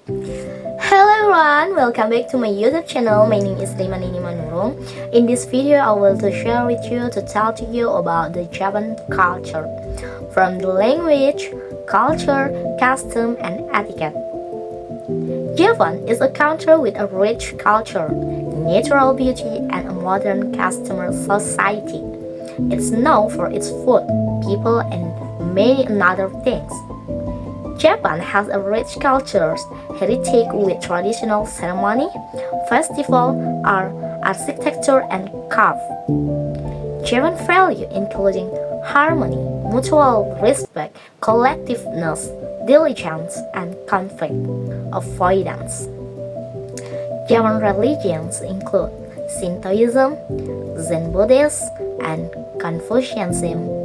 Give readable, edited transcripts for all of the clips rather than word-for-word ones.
Hello everyone, welcome back to my YouTube channel. My name is Limanini Manurung. In this video, I will to share with you to tell to you about the Japan culture, from the language, culture, custom, and etiquette. Japan is a country with a rich culture, natural beauty, and a modern customer society. It's known for its food, people, and many other things. Japan has a rich culture heritage with traditional ceremony, festival, art, architecture, and craft. Japan values including harmony, mutual respect, collectiveness, diligence, and conflict avoidance. Japan religions include Shintoism, Zen Buddhism, and Confucianism.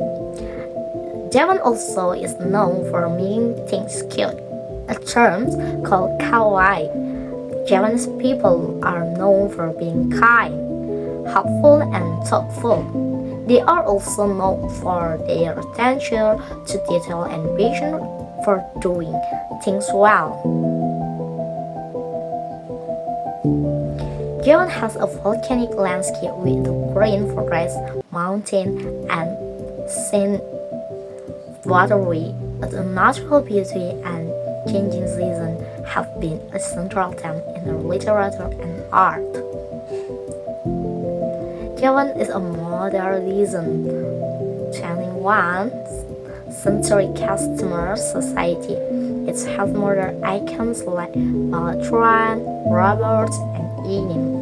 Japan also is known for making things cute, a term called kawaii. Japanese people are known for being kind, helpful, and thoughtful. They are also known for their attention to detail and passion for doing things well. Japan has a volcanic landscape with green forest, mountain, and scenic waterway. The natural beauty and changing season have been a central theme in the literature and art. Japan is a modernism 21st century customer society. It has modern icons like Balatron, Roberts, and Enim.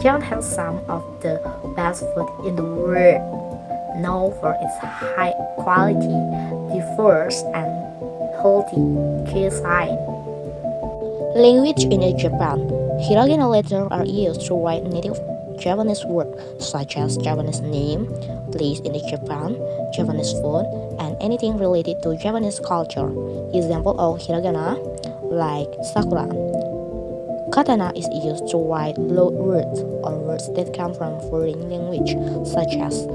Japan has some of the best food in the world, known for its high quality, diverse, and healthy cuisine. Language in Japan. Hiragana letters are used to write native Japanese words such as Japanese name, place in Japan, Japanese food, and anything related to Japanese culture. Example of hiragana like sakura. Katana is used to write load words or words that come from foreign language, such as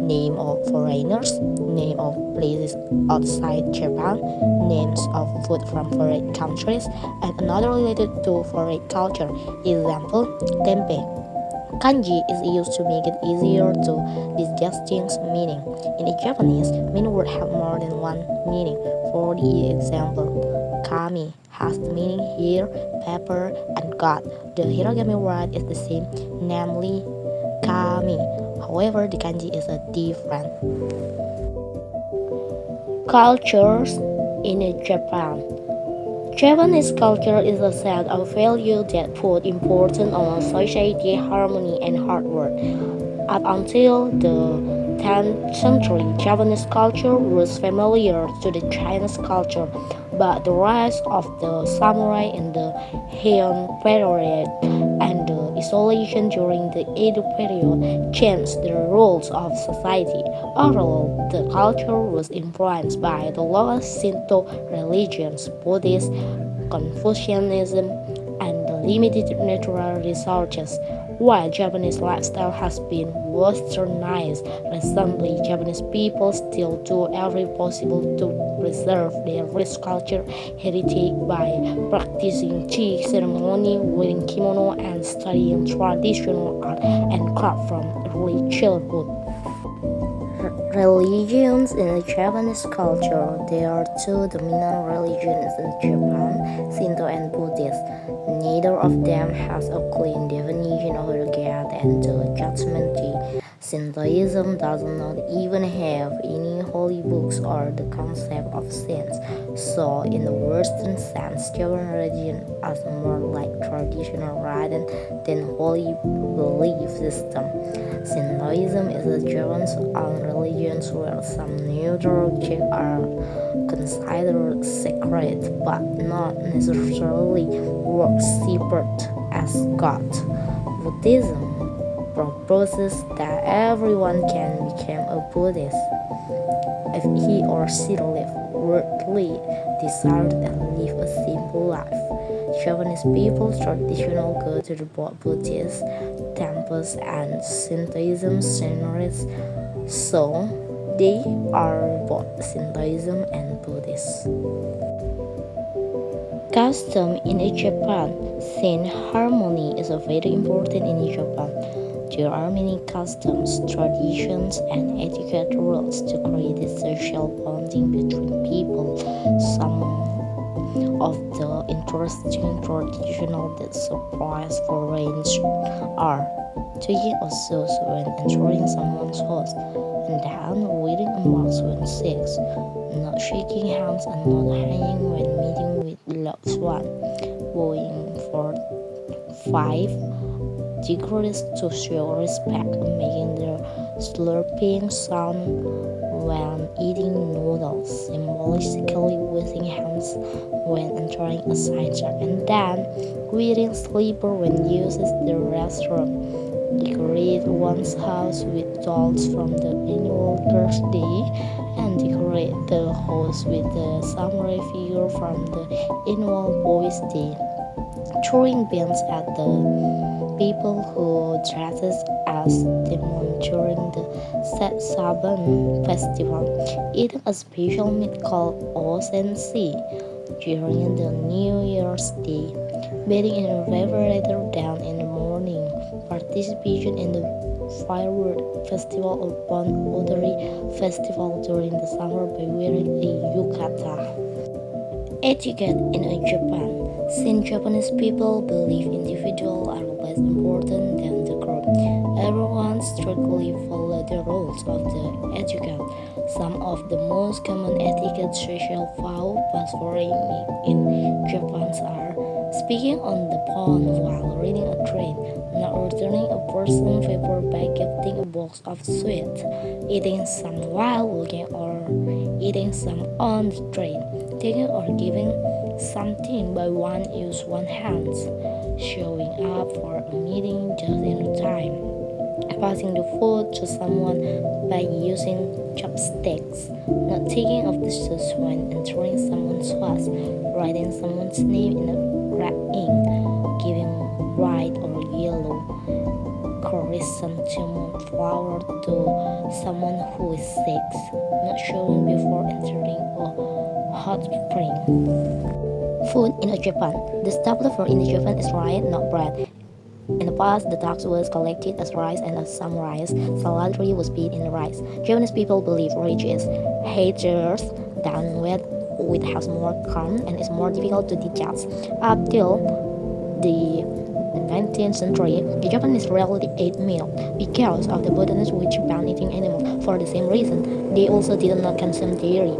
name of foreigners, name of places outside Japan, names of food from foreign countries, and another related to foreign culture. Example, tempeh. Kanji is used to make it easier to distinguish meaning. In Japanese, many words have more than one meaning. For the example, kami has the meaning here, pepper, and God. The hiragana word is the same, namely kami. However, the kanji is a different. Cultures in Japan. Japanese culture is a set of values that put importance on society, harmony, and hard work. Up until the 10th century, Japanese culture was familiar to the Chinese culture, but the rise of the samurai in the Heian period and the isolation during the Edo period changed the rules of society. Overall, the culture was influenced by the local Shinto religions, Buddhism, Confucianism, and the limited natural resources. While Japanese lifestyle has been westernized recently, Japanese people still do every possible to preserve their rich culture heritage by practicing tea ceremony, wearing kimono, and studying traditional art and craft from early childhood. Religions in the Japanese culture. There are two dominant religions in Japan, Shinto and Buddhist. Neither of them has a clean definition of the God and the Judgment Day. Shintoism does not even have any holy books or the concept of saints. So, in the Western sense, Japan religion is more like traditional rather than holy belief system. Shintoism is Japan's own religion where some neutral objects are considered sacred but not necessarily worshipped as God. Buddhism proposes that everyone can become a Buddhist if he or she lives worldly desires and live a simple life. Japanese people traditionally go to the Buddhist temples and Shintoism centers, so they are both Shintoism and Buddhist. Custom in Japan. Scene harmony is very important in Japan. There are many customs, traditions, and etiquette rules to create a social bonding between people. Some of the interesting traditional that surprise foreigners are taking a sauce when entering someone's house, and then wearing a mask when sex, not shaking hands and not hanging when meeting with loved one, bowing for 5 degrees to show respect, and making the slurping sound when eating noodles, symbolically washing hands when entering a center, and then wearing slipper when uses the restroom. Decorate one's house with dolls from the annual birthday, and decorate the house with the samurai figure from the annual boys' day. Throwing beans at the people who dresses as demon during the Saban festival, eating a special meat called osensi during the New Year's Day, bathing in a evaporator down in the morning, participation in the firework festival or Bon Pottery festival during the summer by wearing a yukata. Etiquette in Japan. Since Japanese people believe individuals are less important than the group, everyone strictly follows the rules of the etiquette. Some of the most common etiquette social faux pas in Japan are speaking on the phone while reading a train, not returning a person's favor by gifting a box of sweets, eating some while walking or eating some on the train, taking or giving something by one use one hand, showing up for a meeting just in time, passing the food to someone by using chopsticks, not taking off the shoes when entering someone's house, writing someone's name in a red ink, giving white or yellow chrysanthemum flower to someone who is sick, not showing before entering a hot spring. Food in Japan. The staple food in Japan is rice, not bread. In the past, the tax was collected as rice, and as some rice, salary was paid in rice. Japanese people believe rich is healthier than with has more calm and is more difficult to digest. Up till the 19th century, the Japanese rarely ate milk because of the botanist which banned eating animals. For the same reason, they also did not consume dairy.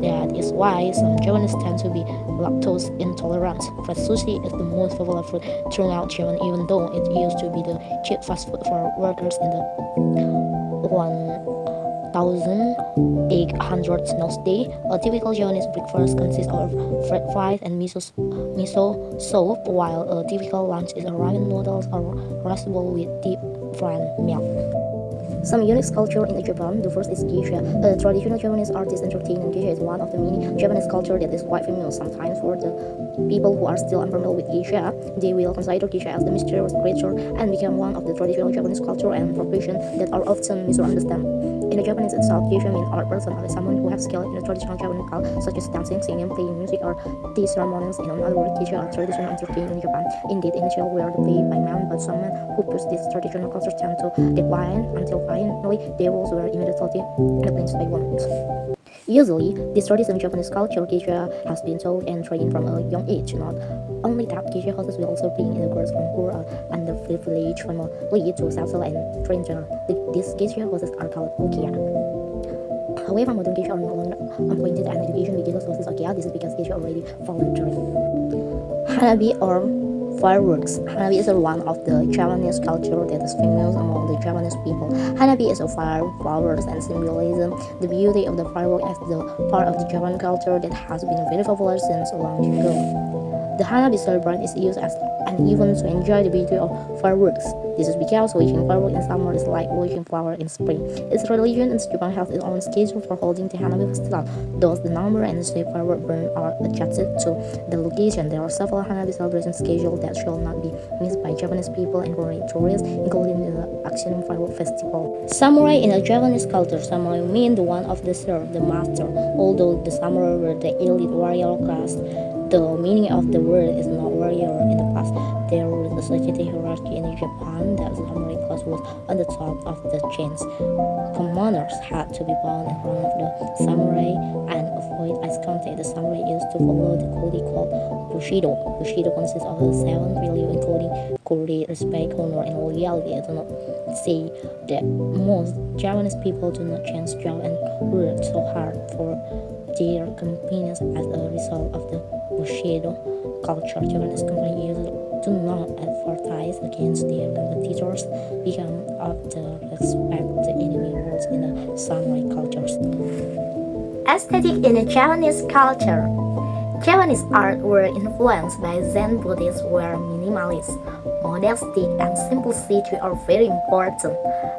That is why some Japanese tend to be lactose intolerant. Fresh sushi is the most popular food throughout Japan, even though it used to be the cheap fast food for workers in the 1800s nowadays. A typical Japanese breakfast consists of fried rice and miso soup, while a typical lunch is a ramen noodles or rice bowl with deep fried milk. Some unique culture in Japan. The first is geisha. A traditional Japanese artist entertainment. Geisha is one of the many Japanese culture that is quite famous. Sometimes for the people who are still unfamiliar with geisha, they will consider geisha as the mysterious creature and become one of the traditional Japanese culture and profession that are often misunderstood. In the Japanese itself, geisha means art person or someone who has skill in the traditional Japanese art, such as dancing, singing, playing music, or tea ceremonies. In other words, geisha are traditional entertainment in Japan. Indeed, initially were played by men, but some men who push this traditional culture tend to decline until finally the rules were immediately replaced by women. Usually, this traditional Japanese culture, geisha has been taught and trained from a young age. Not only that, geisha houses will also bring in girls from poor or underprivileged family to settle and train there. These geisha houses are called ukiya. However, modern geisha are no longer appointed and education begins classes ukiya. This is because geisha already fallen during Hanabi or fireworks. Hanabi is one of the Japanese culture that is famous among the Japanese people. Hanabi is a flowers and symbolism the beauty of the firework as the part of the Japan culture that has been very popular since a long ago. The Hanabi celebration is used as an event to enjoy the beauty of fireworks. This is because watching fireworks in summer is like watching flowers in spring. Its religion in Japan has its own schedule for holding the Hanabi festival. Thus, the number and the shape firework burn are adjusted to the location. There are several Hanabi celebration schedules that should not be missed by Japanese people and foreign tourists, including the Action Firework Festival. Samurai in a Japanese culture, samurai mean the one of the serf, the master. Although the samurai were the elite warrior class, The meaning of the word is not warrior in the past. There was a society hierarchy in Japan that the samurai class was on the top of the chains. Commoners had to be bound in front of the samurai and avoid eye contact. The samurai used to follow the code called Bushido. Bushido consists of the seven values including courage, respect, honor, and loyalty. I do not say that most Japanese people do not change job and work so hard for their companies as a result of the Bushido culture. Japanese companies do not advertise against their competitors because of the respect the enemy rules in the samurai cultures. Aesthetic in the Japanese culture. Japanese art were influenced by Zen Buddhists where minimalist, modesty, and simplicity are very important.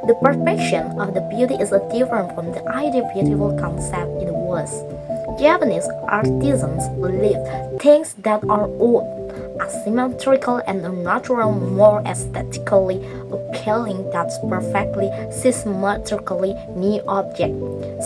The perfection of the beauty is different from the ideal beautiful concept it was. Japanese artisans believe things that are odd, asymmetrical, and unnatural more aesthetically appealing than perfectly symmetrically neat object.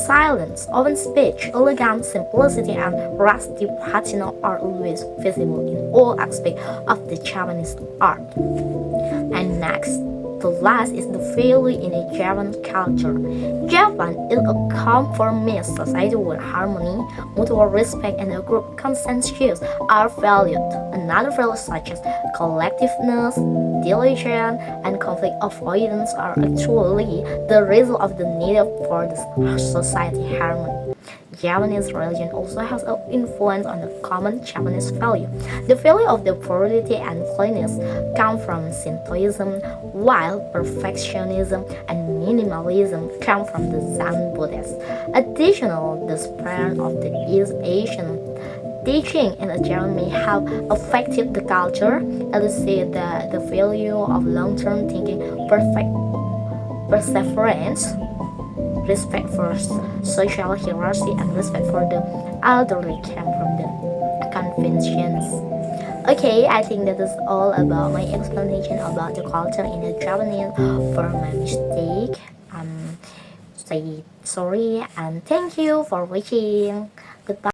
Silence, open speech, elegance, simplicity, and rusty patina are always visible in all aspects of the Japanese art. And next, the last is the value in a Japan culture. Japan is a conformist society where harmony, mutual respect, and a group consensus are valued. Another values such as collectiveness, diligence, and conflict avoidance are actually the result of the need for the society harmony. Japanese religion also has an influence on the common Japanese value. The value of the purity and cleanliness come from Shintoism, while perfectionism and minimalism come from the Zen Buddhists. Additionally, the spread of the East Asian teaching in Japan may have affected the culture, as say that the value of long-term thinking, perfect perseverance, respect for social hierarchy, and respect for the elderly came from the conventions. Okay, I think that is all about my explanation about the culture in the Japanese. For my mistake, say sorry and thank you for watching. Goodbye.